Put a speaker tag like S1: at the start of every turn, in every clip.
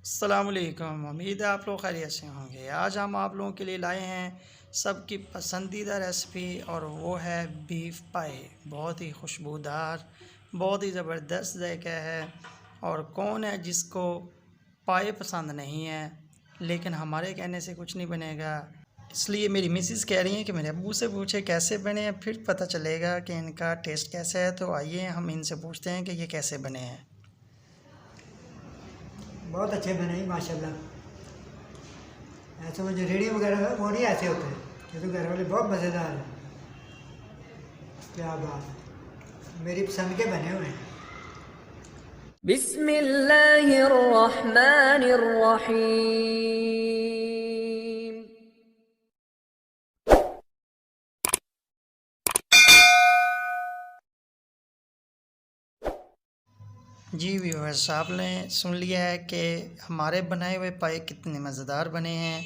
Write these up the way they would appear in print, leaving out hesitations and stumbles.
S1: अस्सलामुअलैकुम। उम्मीद है आप लोग खैरियत से होंगे। आज हम आप लोगों के लिए लाए हैं सबकी पसंदीदा रेसिपी और वो है बीफ पाई। बहुत ही खुशबूदार, बहुत ही ज़बरदस्त जायका है। और कौन है जिसको पाए पसंद नहीं है, लेकिन हमारे कहने से कुछ नहीं बनेगा। इसलिए मेरी मिसेस कह रही हैं कि मेरे अब्बू से पूछे कैसे बने हैं, फिर पता चलेगा कि इनका टेस्ट कैसा है। तो आइए हम इनसे पूछते हैं कि ये कैसे बने हैं।
S2: बहुत अच्छे बने ही माशाल्लाह। ऐसे मुझे रेडी वगैरह है वो नहीं ऐसे होते हैं, क्योंकि घर वाले बहुत मज़ेदार हैं। क्या बात है, मेरी पसंद के बने हुए हैं।
S3: बिस्मिल्लाहिर्रहमानिर्रहीम।
S1: जी व्यूअर्स, आपने सुन लिया है कि हमारे बनाए हुए पाए कितने मज़ेदार बने हैं।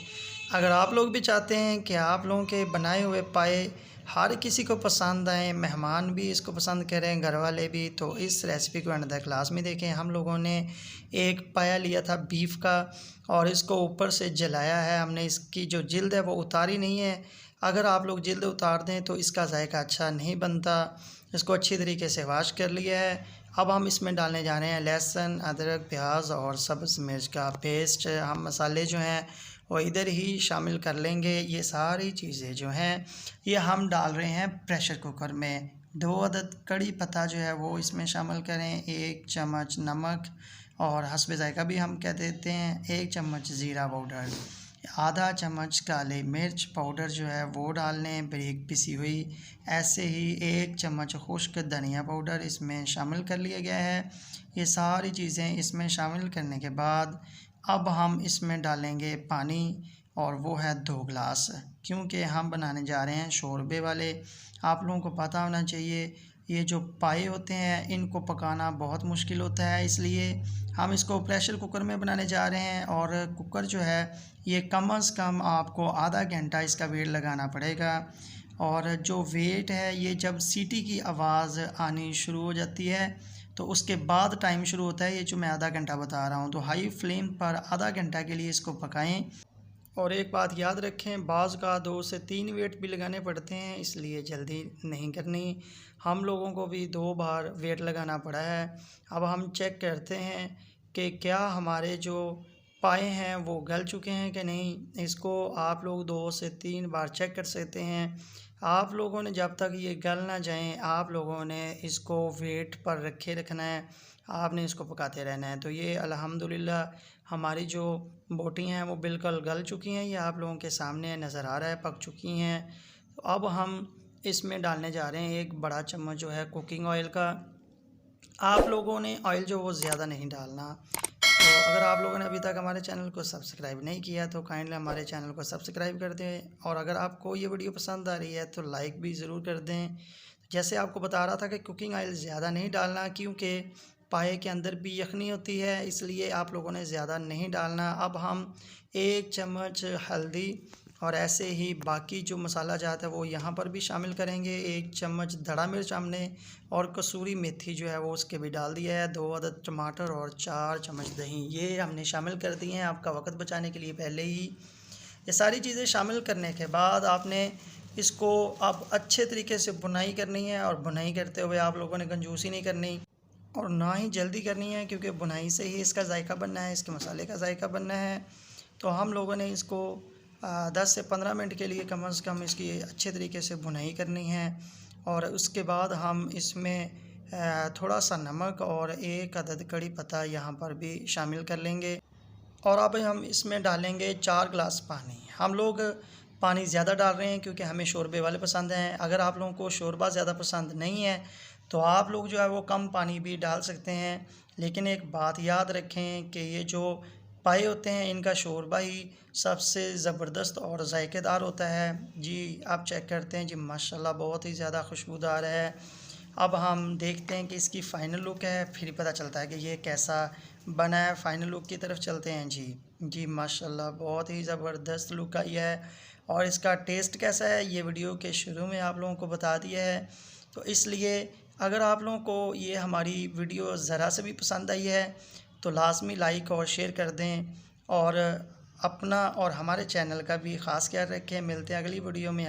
S1: अगर आप लोग भी चाहते हैं कि आप लोगों के बनाए हुए पाए हर किसी को पसंद आए, मेहमान भी इसको पसंद करें, घर वाले भी, तो इस रेसिपी को अंदर क्लास में देखें। हम लोगों ने एक पाया लिया था बीफ का और इसको ऊपर से जलाया है हमने। इसकी जो जिल्द है वो उतारी नहीं है। अगर आप लोग जिल्द उतार दें तो इसका जायका अच्छा नहीं बनता। इसको अच्छी तरीके से वाश कर लिया है। अब हम इसमें डालने जा रहे हैं लहसुन, अदरक, प्याज और सब्ज़ मिर्च का पेस्ट। हम मसाले जो हैं वो इधर ही शामिल कर लेंगे। ये सारी चीज़ें जो हैं ये हम डाल रहे हैं प्रेशर कुकर में। 2 अदद कड़ी पत्ता जो है वो इसमें शामिल करें, 1 चम्मच नमक और हस्बे ज़ायका भी हम कह देते हैं, 1 चम्मच ज़ीरा पाउडर, आधा चम्मच काली मिर्च पाउडर जो है वो डाल लें, बारीक पिसी हुई। ऐसे ही 1 चम्मच खुश्क धनिया पाउडर इसमें शामिल कर लिया गया है। ये सारी चीज़ें इसमें शामिल करने के बाद अब हम इसमें डालेंगे पानी, और वो है 2 गिलास, क्योंकि हम बनाने जा रहे हैं शोरबे वाले। आप लोगों को पता होना चाहिए ये जो पाए होते हैं इनको पकाना बहुत मुश्किल होता है, इसलिए हम इसको प्रेशर कुकर में बनाने जा रहे हैं। और कुकर जो है ये कम से कम आपको आधा घंटा इसका वेट लगाना पड़ेगा। और जो वेट है ये जब सीटी की आवाज़ आनी शुरू हो जाती है तो उसके बाद टाइम शुरू होता है। ये जो मैं आधा घंटा बता रहा हूँ, तो हाई फ्लेम पर आधा घंटा के लिए इसको पकाएं। और एक बात याद रखें, बाज़ का 2 से 3 वेट भी लगाने पड़ते हैं, इसलिए जल्दी नहीं करनी। हम लोगों को भी 2 बार वेट लगाना पड़ा है। अब हम चेक करते हैं कि क्या हमारे जो पाए हैं वो गल चुके हैं कि नहीं। इसको आप लोग 2 से 3 बार चेक कर सकते हैं। आप लोगों ने जब तक ये गल ना जाएं, आप लोगों ने इसको वेट पर रखे रखना है, आपने इसको पकाते रहना है। तो ये अल्हम्दुलिल्लाह हमारी जो बोटी हैं वो बिल्कुल गल चुकी हैं। ये आप लोगों के सामने नज़र आ रहा है, पक चुकी हैं। तो अब हम इसमें डालने जा रहे हैं 1 बड़ा चम्मच जो है कुकिंग ऑयल का। आप लोगों ने ऑयल जो वो ज़्यादा नहीं डालना। तो अगर आप लोगों ने अभी तक हमारे चैनल को सब्सक्राइब नहीं किया तो काइंडली हमारे चैनल को सब्सक्राइब कर दें। और अगर आपको ये वीडियो पसंद आ रही है तो लाइक भी ज़रूर कर दें। जैसे आपको बता रहा था कि कुकिंग ऑयल ज़्यादा नहीं डालना, क्योंकि पाए के अंदर भी यखनी होती है, इसलिए आप लोगों ने ज़्यादा नहीं डालना। अब हम 1 चम्मच हल्दी और ऐसे ही बाकी जो मसाला जात है वो यहाँ पर भी शामिल करेंगे। 1 चम्मच धड़ा मिर्च हमने और कसूरी मेथी जो है वो उसके भी डाल दिया है। 2 अदद टमाटर और 4 चम्मच दही ये हमने शामिल कर दी हैं आपका वक्त बचाने के लिए पहले ही। ये सारी चीज़ें शामिल करने के बाद आपने इसको अब अच्छे तरीके से भुनाई करनी है। और भुनाई करते हुए आप लोगों ने कंजूसी नहीं करनी और ना ही जल्दी करनी है, क्योंकि भुनाई से ही इसका जायका बनना है, इसके मसाले का जायका बनना है। तो हम लोगों ने इसको 10 से 15 मिनट के लिए कम से कम इसकी अच्छे तरीके से भुनाई करनी है। और उसके बाद हम इसमें थोड़ा सा नमक और 1 अदद कड़ी पत्ता यहाँ पर भी शामिल कर लेंगे। और अब हम इसमें डालेंगे 4 गिलास पानी। हम लोग पानी ज़्यादा डाल रहे हैं क्योंकि हमें शोरबे वाले पसंद हैं। अगर आप लोगों को शोरबा ज़्यादा पसंद नहीं है तो आप लोग जो है वो कम पानी भी डाल सकते हैं। लेकिन एक बात याद रखें कि ये जो पाए होते हैं इनका शोरबा ही सबसे ज़बरदस्त और जायकेदार होता है। जी आप चेक करते हैं, जी माशाल्लाह बहुत ही ज़्यादा खुशबूदार है। अब हम देखते हैं कि इसकी फ़ाइनल लुक है, फिर पता चलता है कि ये कैसा बना है। फ़ाइनल लुक की तरफ चलते हैं। जी माशाल्लाह बहुत ही ज़बरदस्त लुक आई है। और इसका टेस्ट कैसा है ये वीडियो के शुरू में आप लोगों को बता दिया है। तो इसलिए अगर आप लोगों को ये हमारी वीडियो ज़रा से भी पसंद आई है तो लाजमी लाइक और शेयर कर दें और अपना और हमारे चैनल का भी ख़ास ख्याल रखें। मिलते हैं अगली वीडियो में।